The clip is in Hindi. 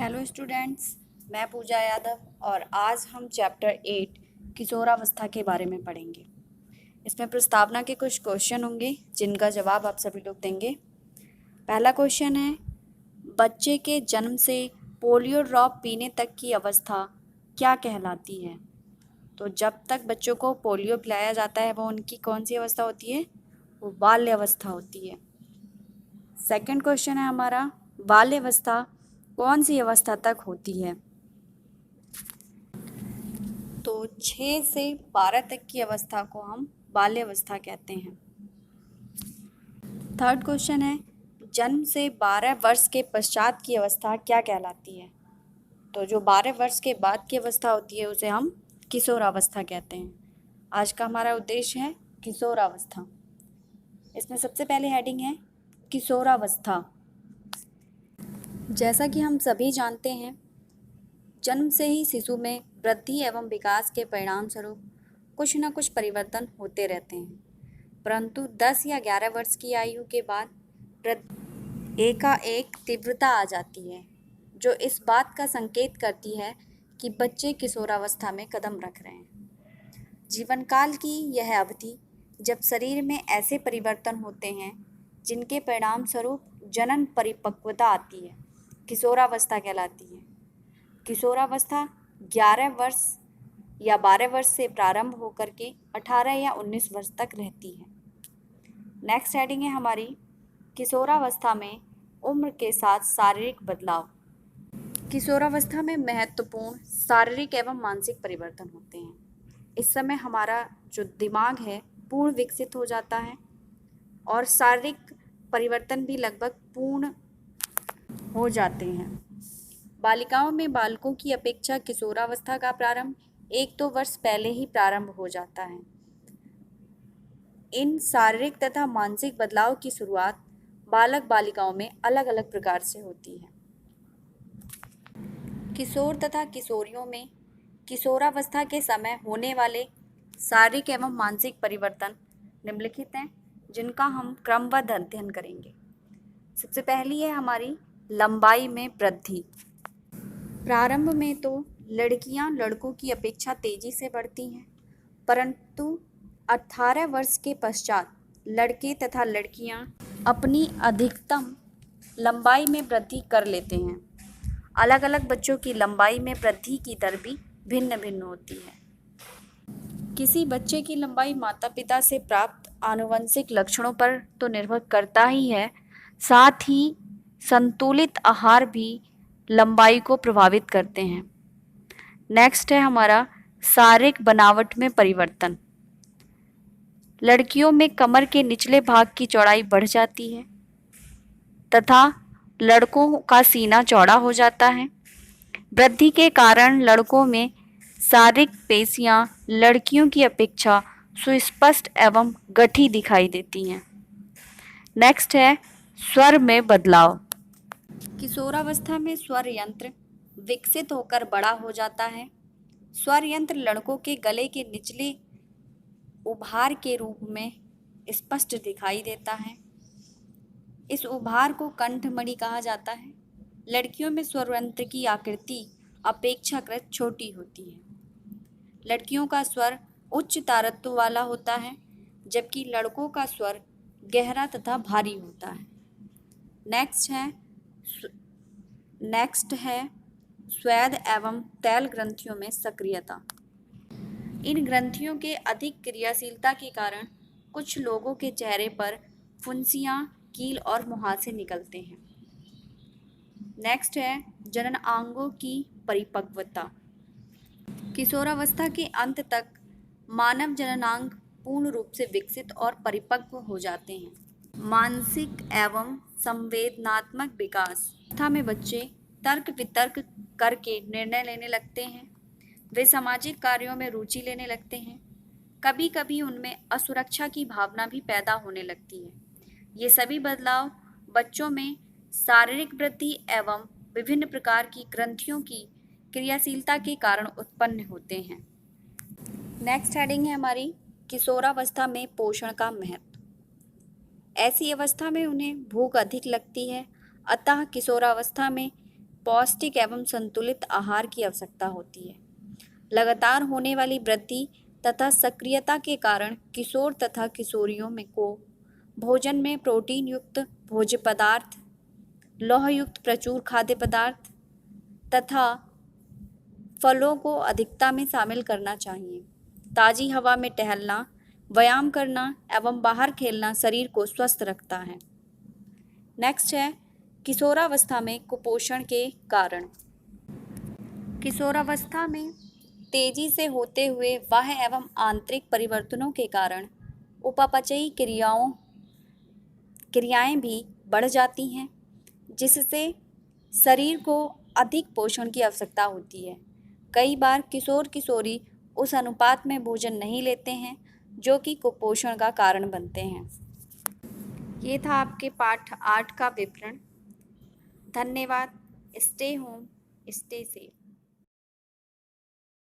हेलो स्टूडेंट्स, मैं पूजा यादव और आज हम चैप्टर 8 किशोरावस्था के बारे में पढ़ेंगे। इसमें प्रस्तावना के कुछ क्वेश्चन होंगे जिनका जवाब आप सभी लोग देंगे। पहला क्वेश्चन है, बच्चे के जन्म से पोलियो ड्रॉप पीने तक की अवस्था क्या कहलाती है? तो जब तक बच्चों को पोलियो पिलाया जाता है वो उनकी कौन सी अवस्था होती है? वो बाल्य अवस्था होती है। सेकंड क्वेश्चन है हमारा, बाल्य अवस्था कौन सी अवस्था तक होती है? तो 6 से 12 तक की अवस्था को हम बाल्य अवस्था कहते हैं। थर्ड क्वेश्चन है, जन्म से 12 वर्ष के पश्चात की अवस्था क्या कहलाती है? तो जो 12 वर्ष के बाद की अवस्था होती है उसे हम किशोरावस्था कहते हैं। आज का हमारा उद्देश्य है किशोरावस्था। इसमें सबसे पहले हेडिंग है किशोरावस्था। जैसा कि हम सभी जानते हैं, जन्म से ही शिशु में वृद्धि एवं विकास के परिणाम स्वरूप कुछ न कुछ परिवर्तन होते रहते हैं, परंतु 10 या 11 वर्ष की आयु के बाद एकाएक तीव्रता आ जाती है, जो इस बात का संकेत करती है कि बच्चे किशोरावस्था में कदम रख रहे हैं। जीवन काल की यह अवधि जब शरीर में ऐसे परिवर्तन होते हैं जिनके परिणाम स्वरूप जनन परिपक्वता आती है, किशोरावस्था कहलाती है। किशोरावस्था 11 वर्ष या 12 वर्ष से प्रारंभ होकर के 18 या 19 वर्ष तक रहती है। नेक्स्ट हेडिंग है हमारी, किशोरावस्था में उम्र के साथ शारीरिक बदलाव। किशोरावस्था में महत्वपूर्ण शारीरिक एवं मानसिक परिवर्तन होते हैं। इस समय हमारा जो दिमाग है पूर्ण विकसित हो जाता है और शारीरिक परिवर्तन भी लगभग पूर्ण हो जाते हैं। बालिकाओं में बालकों की अपेक्षा किशोरावस्था का प्रारंभ 1-2 वर्ष पहले ही प्रारंभ हो जाता है। इन शारीरिक तथा मानसिक बदलाव की शुरुआत बालक बालिकाओं में अलग अलग प्रकार से होती है। किशोर तथा किशोरियों में किशोरावस्था के समय होने वाले शारीरिक एवं मानसिक परिवर्तन निम्नलिखित हैं, जिनका हम क्रमबद्ध अध्ययन करेंगे। सबसे पहली है हमारी लंबाई में वृद्धि। प्रारंभ में तो लड़कियां लड़कों की अपेक्षा तेजी से बढ़ती हैं, परंतु 18 वर्ष के पश्चात लड़के तथा लड़कियां अपनी अधिकतम लंबाई में वृद्धि कर लेते हैं। अलग अलग बच्चों की लंबाई में वृद्धि की दर भी भिन्न भिन्न होती है। किसी बच्चे की लंबाई माता पिता से प्राप्त आनुवंशिक लक्षणों पर तो निर्भर करता ही है, साथ ही संतुलित आहार भी लंबाई को प्रभावित करते हैं। नेक्स्ट है हमारा शारीरिक बनावट में परिवर्तन। लड़कियों में कमर के निचले भाग की चौड़ाई बढ़ जाती है तथा लड़कों का सीना चौड़ा हो जाता है। वृद्धि के कारण लड़कों में शारीरिक पेशियां लड़कियों की अपेक्षा सुस्पष्ट एवं गठी दिखाई देती हैं। नेक्स्ट है स्वर में बदलाव। किशोरावस्था में स्वर यंत्र विकसित होकर बड़ा हो जाता है। स्वर यंत्र लड़कों के गले के निचले उभार के रूप में स्पष्ट दिखाई देता है। इस उभार को कंठमणि कहा जाता है। लड़कियों में स्वर यंत्र की आकृति अपेक्षाकृत छोटी होती है। लड़कियों का स्वर उच्च तारत्व वाला होता है, जबकि लड़कों का स्वर गहरा तथा भारी होता है। नेक्स्ट है स्वेद एवं तैल ग्रंथियों में सक्रियता। इन ग्रंथियों के अधिक क्रियाशीलता के कारण कुछ लोगों के चेहरे पर फुंसियां, कील और मुहासे निकलते हैं। नेक्स्ट है जननांगों की परिपक्वता। किशोरावस्था के अंत तक मानव जननांग पूर्ण रूप से विकसित और परिपक्व हो जाते हैं। मानसिक एवं संवेदनात्मक विकास अवस्था में बच्चे तर्क वितर्क करके निर्णय लेने लगते हैं। वे सामाजिक कार्यों में रुचि लेने लगते हैं। कभी कभी उनमें असुरक्षा की भावना भी पैदा होने लगती है। ये सभी बदलाव बच्चों में शारीरिक वृद्धि एवं विभिन्न प्रकार की ग्रंथियों की क्रियाशीलता के कारण उत्पन्न होते हैं। नेक्स्ट हेडिंग है हमारी किशोरावस्था में पोषण का महत्व। ऐसी अवस्था में उन्हें भूख अधिक लगती है, अतः किशोरावस्था में पौष्टिक एवं संतुलित आहार की आवश्यकता होती है। लगातार होने वाली वृद्धि तथा सक्रियता के कारण किशोर तथा किशोरियों में को भोजन में प्रोटीन युक्त भोज्य पदार्थ, लौह युक्त प्रचुर खाद्य पदार्थ तथा फलों को अधिकता में शामिल करना चाहिए। ताज़ी हवा में टहलना, व्यायाम करना एवं बाहर खेलना शरीर को स्वस्थ रखता है। नेक्स्ट है किशोरावस्था में कुपोषण के कारण। किशोरावस्था में तेजी से होते हुए बाह्य एवं आंतरिक परिवर्तनों के कारण उपापचयी क्रियाएं भी बढ़ जाती हैं, जिससे शरीर को अधिक पोषण की आवश्यकता होती है। कई बार किशोर किशोरी उस अनुपात में भोजन नहीं लेते हैं जो कि कुपोषण का कारण बनते हैं। ये था आपके पाठ 8 का विवरण। धन्यवाद। Stay home, stay safe.